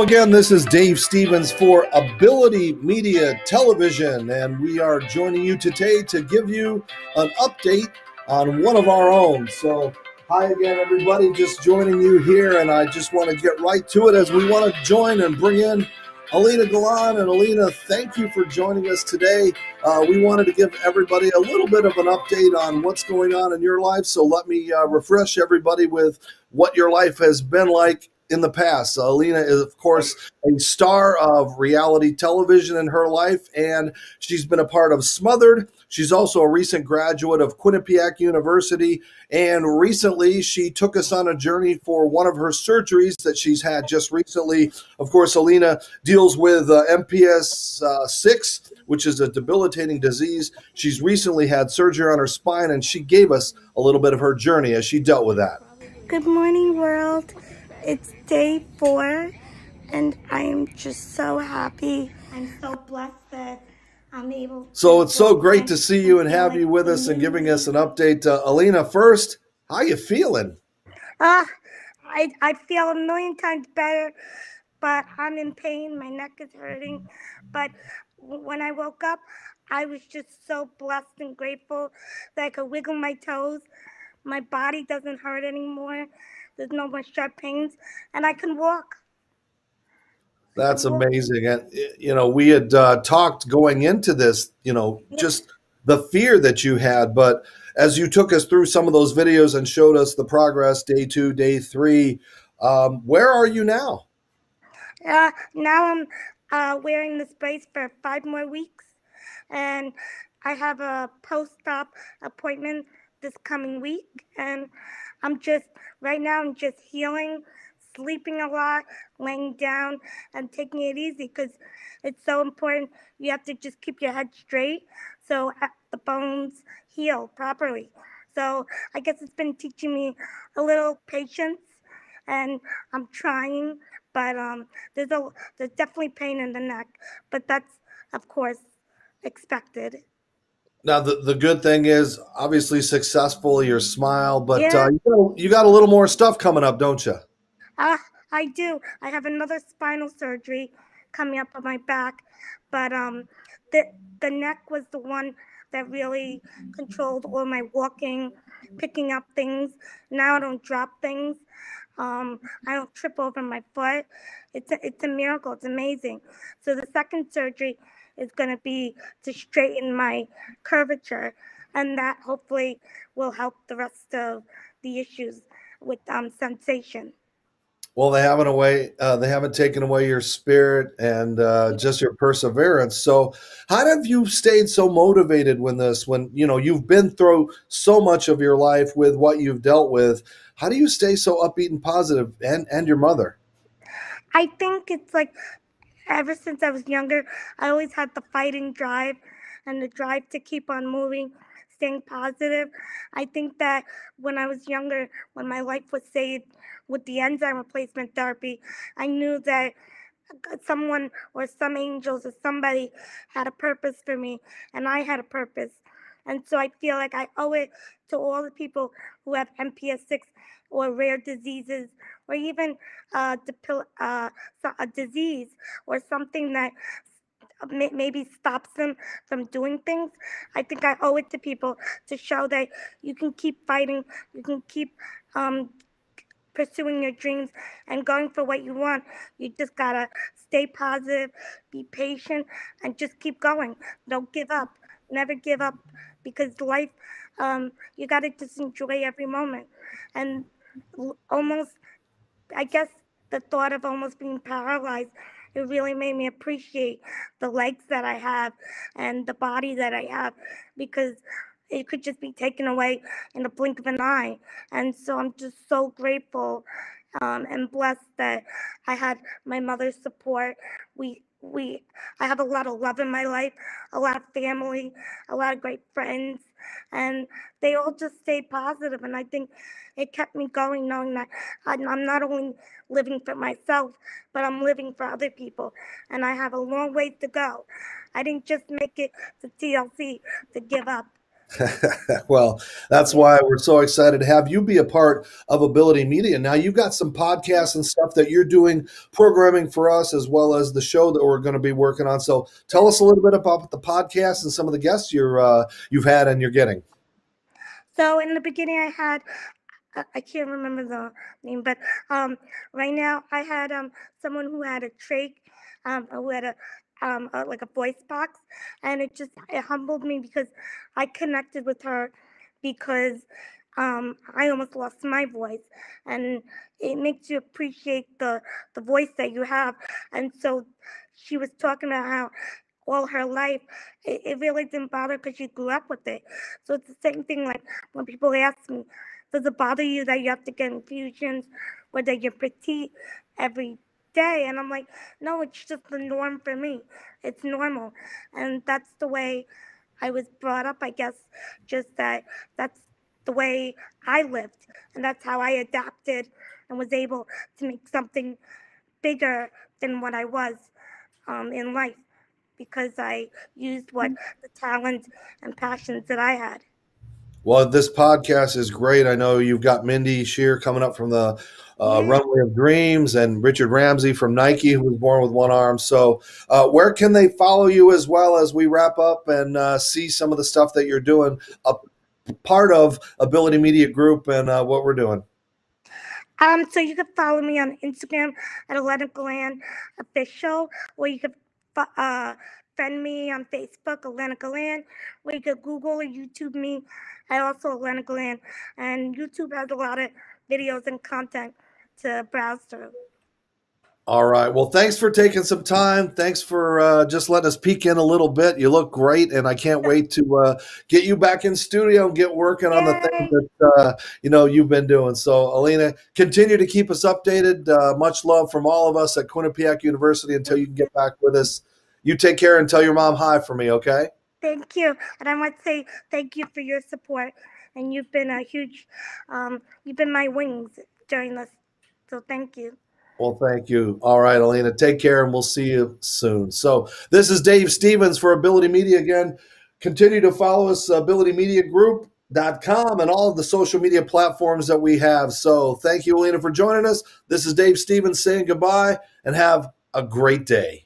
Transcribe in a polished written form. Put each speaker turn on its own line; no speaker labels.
again, this is Dave Stevens for Ability Media Television, and we are joining you today to give you an update on one of our own. So, hi again, everybody, just joining you here, and I just want to get right to it as we want to join and bring in Alena Galan. And Alena, thank you for joining us today. We wanted to give everybody a little bit of an update on what's going on in your life, so let me refresh everybody with what your life has been like in the past. Alena is, of course, a star of reality television in her life, and she's been a part of Smothered. She's also a recent graduate of Quinnipiac University, and recently she took us on a journey for one of her surgeries that she's had just recently. Of course, Alena deals with MPS 6, which is a debilitating disease. She's recently had surgery on her spine, and she gave us a little bit of her journey as she dealt with that.
Good morning, world. It's day 4, and I am just so happy. I'm so blessed that I'm able to.
So it's so great to see you and have you with us and giving us an update. Alena, first, how you feeling?
I feel a million times better, but I'm in pain. My neck is hurting. But when I woke up, I was just so blessed and grateful that I could wiggle my toes. My body doesn't hurt anymore. There's no more sharp pains, and I can walk.
That's amazing. And, you know, we had talked going into this, you know, just the fear that you had. But as you took us through some of those videos and showed us the progress, day 2, day 3, where are you now?
Now I'm wearing this brace for 5 more weeks, and I have a post-op appointment this coming week, and right now I'm just healing, sleeping a lot, laying down, and taking it easy because it's so important. You have to just keep your head straight so the bones heal properly. So I guess it's been teaching me a little patience, and I'm trying, but there's definitely pain in the neck, but that's, of course, expected.
Now, the good thing is obviously successful, your smile, but
Yeah.
you got a little more stuff coming up, don't you?
I do. I have another spinal surgery coming up on my back, but the neck was the one that really controlled all my walking, picking up things. Now I don't drop things. I don't trip over my foot. It's a miracle. It's amazing. So the second surgery is going to be to straighten my curvature, and that hopefully will help the rest of the issues with sensation.
Well, they haven't taken away your spirit and just your perseverance. So, how have you stayed so motivated when you know you've been through so much of your life with what you've dealt with? How do you stay so upbeat and positive, and your mother?
I think it's like ever since I was younger, I always had the fighting drive and the drive to keep on moving, staying positive. I think that when I was younger, when my life was saved with the enzyme replacement therapy, I knew that someone or some angels or somebody had a purpose for me, and I had a purpose. And so I feel like I owe it to all the people who have MPS 6 or rare diseases, or even a disease or something that maybe stops them from doing things. I think I owe it to people to show that you can keep fighting, you can keep pursuing your dreams and going for what you want. You just gotta stay positive, be patient, and just keep going. Don't give up. Never give up, because life, you gotta just enjoy every moment. And almost, I guess, the thought of almost being paralyzed, it really made me appreciate the legs that I have and the body that I have, because it could just be taken away in the blink of an eye. And so I'm just so grateful and blessed that I had my mother's support. We I have a lot of love in my life, a lot of family, a lot of great friends, and they all just stayed positive. And I think it kept me going, knowing that I'm not only living for myself, but I'm living for other people. And I have a long way to go. I didn't just make it to TLC to give up.
Well, that's why we're so excited to have you be a part of Ability Media. Now, you've got some podcasts and stuff that you're doing programming for us, as well as the show that we're going to be working on. So, tell us a little bit about the podcast and some of the guests you've had and you're getting.
So in the beginning, I had I can't remember the name, but right now I had someone who had a trach, who had like a voice box, and it humbled me because I connected with her because I almost lost my voice, and it makes you appreciate the voice that you have. And so she was talking about how all her life it really didn't bother because she grew up with it. So it's the same thing like when people ask me, does it bother you that you have to get infusions or that you're petite every day? And I'm like, no, it's just the norm for me. It's normal. And that's the way I was brought up, I guess, just that's the way I lived. And that's how I adapted and was able to make something bigger than what I was in life because I used what the talent and passions that I had.
Well, this podcast is great. I know you've got Mindy Shear coming up from the
Yeah.
Runway of Dreams and Richard Ramsey from Nike, who was born with one arm. So, where can they follow you as well as we wrap up and see some of the stuff that you're doing, a part of Ability Media Group and what we're doing?
So you can follow me on Instagram at Alena Galan Official, or you can friend me on Facebook, Alena Galan, or you can Google or YouTube me. I also Alena Galan, and YouTube has a lot of videos and content to browse through.
All right. Well, thanks for taking some time. Thanks for just letting us peek in a little bit. You look great, and I can't wait to get you back in studio and get working on the things
Yay!
that you've been doing. So, Alena, continue to keep us updated. Much love from all of us at Quinnipiac University until you can get back with us. You take care and tell your mom hi for me, okay?
Thank you, and I want to say thank you for your support, and you've been a huge, you've been my wings during this. So thank you.
Well, thank you. All right, Alena, take care, and we'll see you soon. So, this is Dave Stevens for Ability Media again. Continue to follow us, abilitymediagroup.com, and all of the social media platforms that we have. So, thank you, Alena, for joining us. This is Dave Stevens saying goodbye, and have a great day.